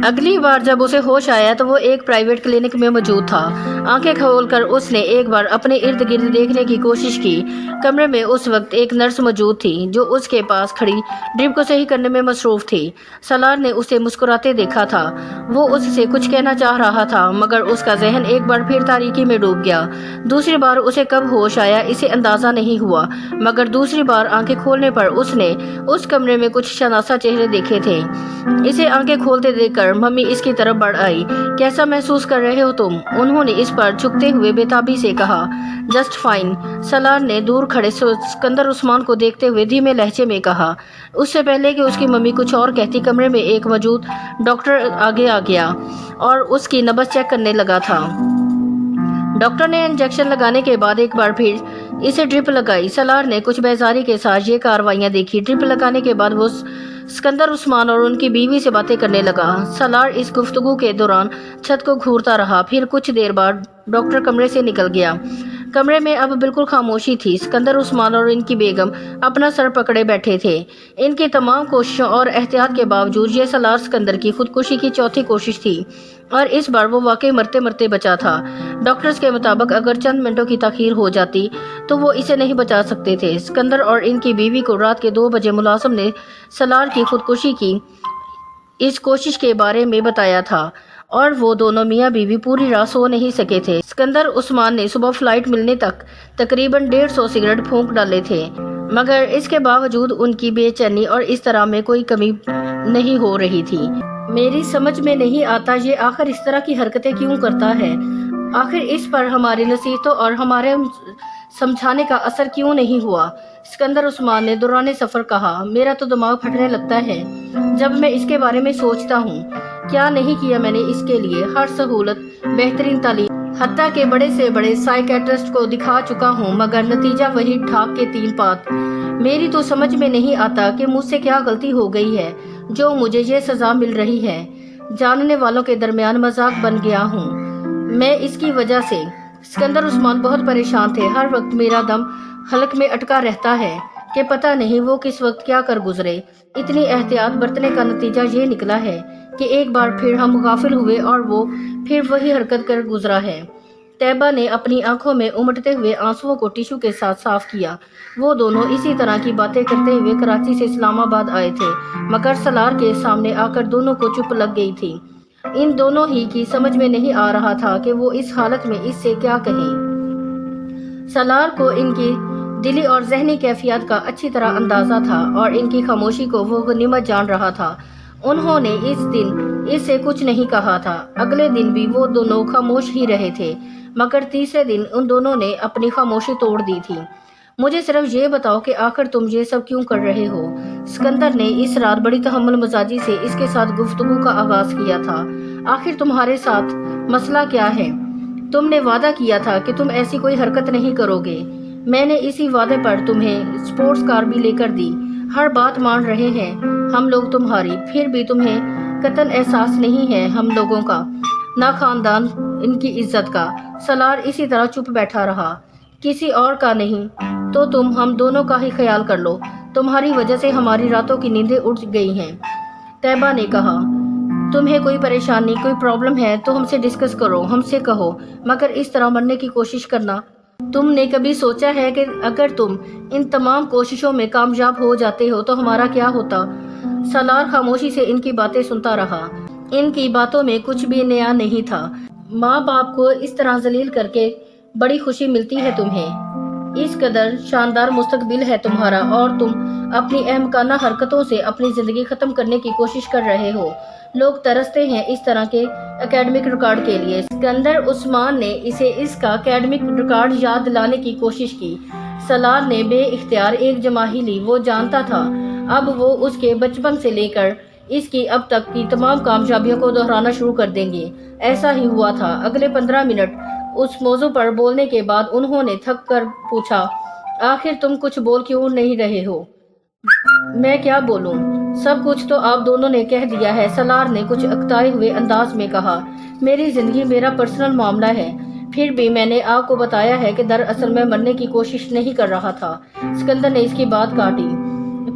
اگلی بار جب اسے ہوش آیا تو وہ ایک پرائیویٹ کلینک میں موجود تھا۔ آنکھیں کھول کر اس نے ایک بار اپنے ارد گرد دیکھنے کی کوشش کی۔ کمرے میں اس وقت ایک نرس موجود تھی جو اس کے پاس کھڑی ڈرپ کو صحیح کرنے میں مصروف تھی۔ سالار نے اسے مسکراتے دیکھا تھا۔ وہ اس سے کچھ کہنا چاہ رہا تھا مگر اس کا ذہن ایک بار پھر تاریکی میں ڈوب گیا۔ دوسری بار اسے کب ہوش آیا اسے اندازہ نہیں ہوا مگر دوسری بار آنکھیں کھولنے پر اس نے اس کمرے میں کچھ شناسا چہرے دیکھے تھے۔ اسے آنکھیں کھولتے دیکھ کر ممی اس کی طرف بڑھ آئی۔ کیسا محسوس کر رہے ہو تم؟ انہوں نے اس پر جھکتے ہوئے بےتابی سے کہا۔ جسٹ فائن، سالار نے دور کھڑے سکندر عثمان کو دیکھتے ہوئے دھیمے لہجے میں کہا۔ اس سے پہلے کہ اس کی ممی کچھ اور کہتی کمرے میں ایک موجود ڈاکٹر آگے آ گیا اور اس کی نبض چیک کرنے لگا تھا۔ ڈاکٹر نے انجیکشن لگانے کے بعد ایک بار پھر اسے ڈرپ لگائی۔ سالار نے کچھ بیزاری کے ساتھ یہ کاروائیاں دیکھی۔ ڈرپ لگانے کے بعد وہ سکندر عثمان اور ان کی بیوی سے باتیں کرنے لگا۔ سالار اس گفتگو کے دوران چھت کو گھورتا رہا۔ پھر کچھ دیر بعد ڈاکٹر کمرے سے نکل گیا۔ کمرے میں اب بالکل خاموشی تھی۔ سکندر عثمان اور ان کی بیگم اپنا سر پکڑے بیٹھے تھے۔ ان کی تمام کوششوں اور احتیاط کے باوجود یہ سالار سکندر کی خودکشی کی چوتھی کوشش تھی اور اس بار وہ واقعی مرتے مرتے بچا تھا۔ ڈاکٹرز کے مطابق اگر چند منٹوں کی تاخیر ہو جاتی تو وہ اسے نہیں بچا سکتے تھے۔ سکندر اور ان کی بیوی کو رات کے 2 بجے ملازم نے سالار کی خودکشی کی اس کوشش کے بارے میں بتایا تھا اور وہ دونوں میاں بیوی پوری رات سو نہیں سکے تھے۔ سکندر عثمان نے صبح فلائٹ ملنے تک تقریباً 150 سگریٹ پھونک ڈالے تھے مگر اس کے باوجود ان کی بے چینی اور اس طرح میں کوئی کمی نہیں ہو رہی تھی۔ میری سمجھ میں نہیں آتا یہ آخر اس طرح کی حرکتیں کیوں کرتا ہے؟ آخر اس پر ہماری نصیحتوں اور ہمارے سمجھانے کا اثر کیوں نہیں ہوا؟ سکندر عثمان نے دوران سفر کہا۔ میرا تو دماغ پھٹنے لگتا ہے جب میں اس کے بارے میں سوچتا ہوں۔ کیا نہیں کیا میں نے اس کے لیے؟ ہر سہولت، بہترین تعلیم، حتیٰ کہ بڑے سے بڑے سائیکیٹرسٹ کو دکھا چکا ہوں مگر نتیجہ وہی ٹھاک کے 3 پات۔ میری تو سمجھ میں نہیں آتا کہ مجھ سے کیا غلطی ہو گئی ہے جو مجھے یہ سزا مل رہی ہے۔ جاننے والوں کے درمیان مذاق بن گیا ہوں میں اس کی وجہ سے۔ سکندر عثمان بہت پریشان تھے۔ ہر وقت میرا دم حلق میں اٹکا رہتا ہے کہ پتہ نہیں وہ کس وقت کیا کر گزرے۔ اتنی احتیاط برتنے کا نتیجہ یہ نکلا ہے کہ ایک بار پھر ہم غافل ہوئے اور وہ پھر وہی حرکت کر گزرا ہے۔ طیبہ نے اپنی آنکھوں میں امٹتے ہوئے آنسوؤں کو ٹیشو کے ساتھ صاف کیا۔ وہ دونوں اسی طرح کی باتیں کرتے ہوئے کراچی سے اسلام آباد آئے تھے مگر سالار کے سامنے آ کر دونوں کو چپ لگ گئی تھی۔ ان دونوں ہی کی سمجھ میں نہیں آ رہا تھا کہ وہ اس حالت میں اس سے کیا کہیں۔ سالار کو ان کی دلی اور ذہنی کیفیات کا اچھی طرح اندازہ تھا اور ان کی خاموشی کو وہ غنیمت جان رہا تھا۔ انہوں نے اس دن اس سے کچھ نہیں کہا تھا۔ اگلے دن بھی وہ دونوں خاموش ہی رہے تھے مگر تیسرے دن ان دونوں نے اپنی خاموشی توڑ دی تھی۔ مجھے صرف یہ بتاؤ کہ آخر تم یہ سب کیوں کر رہے ہو؟ سکندر نے اس رات بڑی تحمل مزاجی سے اس کے ساتھ گفتگو کا آغاز کیا تھا۔ آخر تمہارے ساتھ مسئلہ کیا ہے؟ تم نے وعدہ کیا تھا کہ تم ایسی کوئی حرکت نہیں کرو گے۔ میں نے اسی وعدے پر تمہیں اسپورٹس کار بھی لے کر دی۔ ہر بات مان رہے ہیں ہم لوگ تمہاری، پھر بھی تمہیں قطعاً احساس نہیں ہے ہم لوگوں کا، نہ خاندان ان کی عزت کا۔ سالار اسی طرح چپ بیٹھا رہا۔ کسی اور کا نہیں تو تم ہم دونوں کا ہی خیال کر لو۔ تمہاری وجہ سے ہماری راتوں کی نیندیں اڑ گئی ہیں۔ طیبہ نے کہا۔ تمہیں کوئی پریشانی، کوئی پرابلم ہے تو ہم سے ڈسکس کرو، ہم سے کہو مگر اس طرح مرنے کی کوشش کرنا۔ تم نے کبھی سوچا ہے کہ اگر تم ان تمام کوششوں میں کامیاب ہو جاتے ہو تو ہمارا کیا ہوتا؟ سالار خاموشی سے ان کی باتیں سنتا رہا۔ ان کی باتوں میں کچھ بھی نیا نہیں تھا۔ ماں باپ کو اس طرح ذلیل کر کے بڑی خوشی ملتی ہے تمہیں؟ اس قدر شاندار مستقبل ہے تمہارا اور تم اپنی احمقانہ حرکتوں سے اپنی زندگی ختم کرنے کی کوشش کر رہے ہو۔ لوگ ترستے ہیں اس طرح کے اکیڈمک ریکارڈ کے لیے۔ سکندر عثمان نے اسے اس کا اکیڈمک ریکارڈ یاد دلانے کی کوشش کی۔ سالار نے بے اختیار ایک جماہی لی۔ وہ جانتا تھا اب وہ اس کے بچپن سے لے کر اس کی اب تک کی تمام کامیابیوں کو دہرانا شروع کر دیں گے۔ ایسا ہی ہوا تھا۔ اگلے 15 منٹ اس موضوع پر بولنے کے بعد انہوں نے تھک کر پوچھا، آخر تم کچھ بول کیوں نہیں رہے ہو؟ میں کیا بولوں؟ سب کچھ تو آپ دونوں نے کہہ دیا ہے، سالار نے کچھ اکتائے ہوئے انداز میں کہا۔ میری زندگی میرا پرسنل معاملہ ہے۔ پھر بھی میں نے آپ کو بتایا ہے کہ دراصل میں مرنے کی کوشش نہیں کر رہا تھا۔ سکندر نے اس کی بات کاٹی۔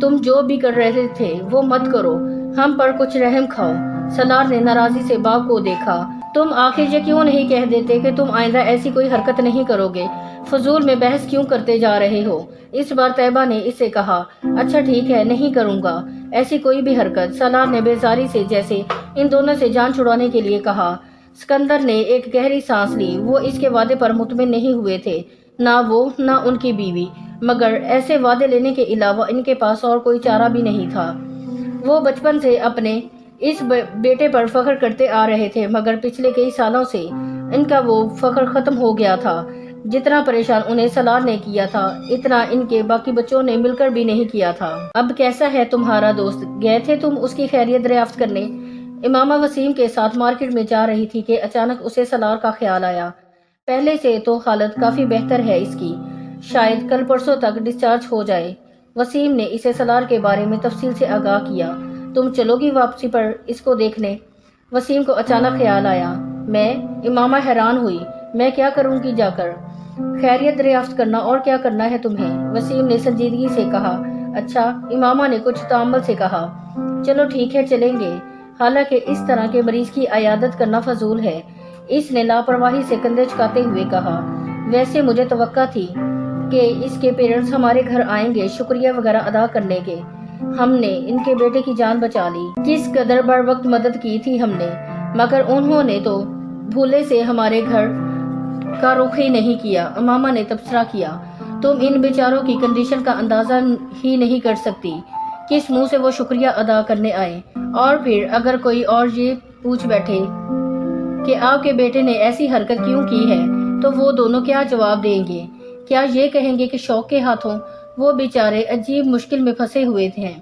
تم جو بھی کر رہے تھے وہ مت کرو، ہم پر کچھ رحم کھاؤ۔ سالار نے ناراضی سے باغ کو دیکھا۔ تم آخر یہ کیوں نہیں کہہ دیتے کہ تم آئندہ ایسی کوئی حرکت نہیں کرو گے؟ فضول میں بحث کیوں کرتے جا رہے ہو؟ اس بار طیبہ نے اسے کہا۔ اچھا ٹھیک ہے، نہیں کروں گا ایسی کوئی بھی حرکت، سالار نے بیزاری سے جیسے ان دونوں سے جان چھڑانے کے لیے کہا۔ سکندر نے ایک گہری سانس لی۔ وہ اس کے وعدے پر مطمئن نہیں ہوئے تھے، نہ وہ نہ ان کی بیوی، مگر ایسے وعدے لینے کے علاوہ ان کے پاس اور کوئی چارہ بھی نہیں تھا۔ وہ بچپن سے اپنے اس بیٹے پر فخر کرتے آ رہے تھے، مگر پچھلے کئی سالوں سے ان کا وہ فخر ختم ہو گیا تھا۔ جتنا پریشان انہیں سالار نے کیا تھا، اتنا ان کے باقی بچوں نے مل کر بھی نہیں کیا تھا۔ اب کیسا ہے تمہارا دوست؟ گئے تھے تم اس کی خیریت دریافت کرنے؟ امامہ وسیم کے ساتھ مارکیٹ میں جا رہی تھی کہ اچانک اسے سالار کا خیال آیا۔ پہلے سے تو حالت کافی بہتر ہے اس کی، شاید کل پرسوں تک ڈسچارج ہو جائے۔ وسیم نے اسے سالار کے بارے میں تفصیل سے آگاہ کیا۔ تم چلو گی واپسی پر اس کو دیکھنے؟ وسیم کو اچانک خیال آیا۔ میں؟ امامہ حیران ہوئی۔ میں کیا کروں گی جا کر؟ خیریت دریافت کرنا، اور کیا کرنا ہے تمہیں؟ وسیم نے سنجیدگی سے کہا۔ اچھا، امامہ نے کچھ تامل سے کہا۔ چلو ٹھیک ہے، چلیں گے، حالانکہ اس طرح کے مریض کی عیادت کرنا فضول ہے، اس نے لاپرواہی سے کندھے جھکاتے ہوئے کہا۔ ویسے مجھے توقع تھی کہ اس کے پیرنٹس ہمارے گھر آئیں گے شکریہ وغیرہ ادا کرنے کے۔ ہم نے ان کے بیٹے کی جان بچا لی، کس قدر بر وقت مدد کی تھی ہم نے، مگر انہوں نے تو بھولے سے ہمارے گھر کا رخ ہی نہیں کیا۔ امامہ نے تبصرہ کیا۔ تم ان بیچاروں کی کنڈیشن کا اندازہ ہی نہیں کر سکتی، کس منہ سے وہ شکریہ ادا کرنے آئے۔ اور پھر اگر کوئی اور یہ پوچھ بیٹھے کہ آپ کے بیٹے نے ایسی حرکت کیوں کی ہے، تو وہ دونوں کیا جواب دیں گے؟ کیا یہ کہیں گے کہ شوق کے ہاتھوں وہ بیچارے عجیب مشکل میں پھنسے ہوئے تھے؟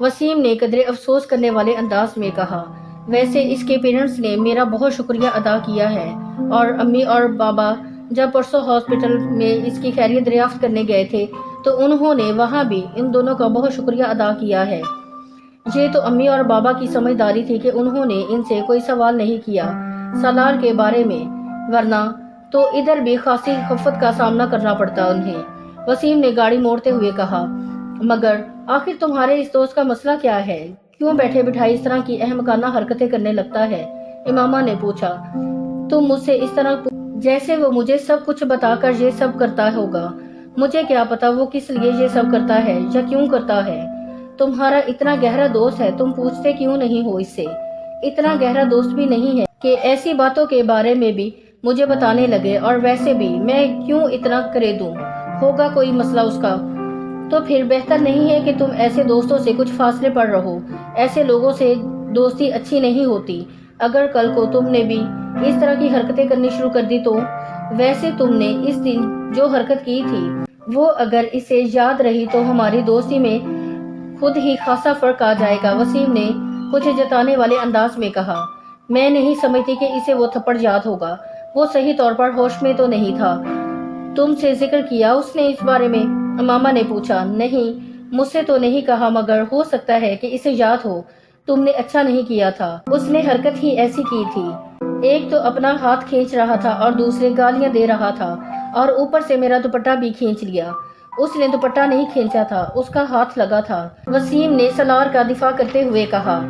وسیم نے قدرے افسوس کرنے والے انداز میں کہا۔ ویسے اس کے پیرنٹس نے میرا بہت شکریہ ادا کیا ہے، اور امی اور بابا جب پرسوں ہاسپٹل میں اس کی خیریت دریافت کرنے گئے تھے تو انہوں نے وہاں بھی ان دونوں کا بہت شکریہ ادا کیا ہے۔ یہ تو امی اور بابا کی سمجھداری تھی کہ انہوں نے ان سے کوئی سوال نہیں کیا سالار کے بارے میں، ورنہ تو ادھر بھی خاصی خفت کا سامنا کرنا پڑتا انہیں۔ وسیم نے گاڑی موڑتے ہوئے کہا۔ مگر آخر تمہارے اس دوست کا مسئلہ کیا ہے؟ کیوں بیٹھے بٹھائے اس طرح کی احمقانہ حرکتیں کرنے لگتا ہے؟ امامہ نے پوچھا۔ تم مجھ سے اس طرح جیسے وہ مجھے سب کچھ بتا کر یہ سب کرتا ہوگا۔ مجھے کیا پتا وہ کس لیے یہ سب کرتا ہے یا کیوں کرتا ہے۔ تمہارا اتنا گہرا دوست ہے، تم پوچھتے کیوں نہیں ہو اس سے؟ اتنا گہرا دوست بھی نہیں ہے کہ ایسی باتوں کے بارے میں بھی مجھے بتانے لگے، اور ویسے بھی میں کیوں اتنا کرے دوں؟ ہوگا کوئی مسئلہ اس کا تو پھر بہتر نہیں ہے کہ تم ایسے دوستوں سے کچھ فاصلے پر رہو۔ ایسے لوگوں سے دوستی اچھی نہیں ہوتی۔ اگر کل کو تم نے بھی اس طرح کی حرکتیں کرنی شروع کر دی تو؟ ویسے تم نے اس دن جو حرکت کی تھی وہ اگر اسے یاد رہی تو ہماری دوستی میں خود ہی خاصا فرق آ جائے گا۔ وسیم نے کچھ جتانے والے انداز میں کہا۔ میں نہیں سمجھتی کہ اسے وہ تھپڑ یاد ہوگا، وہ صحیح طور پر ہوش میں تو نہیں تھا۔ تم سے ذکر کیا اس نے اس بارے میں؟ امامہ نے پوچھا۔ نہیں، مجھ سے تو نہیں کہا، مگر ہو سکتا ہے کہ اسے یاد ہو۔ تم نے اچھا نہیں کیا تھا، اس نے حرکت ہی ایسی کی تھی۔ ایک تو اپنا ہاتھ کھینچ رہا تھا اور دوسرے گالیاں دے رہا تھا، اور اوپر سے میرا دوپٹہ بھی کھینچ لیا۔ اس نے دوپٹہ نہیں کھینچا تھا، اس کا ہاتھ لگا تھا، وسیم نے سالار کا دفاع کرتے ہوئے کہا۔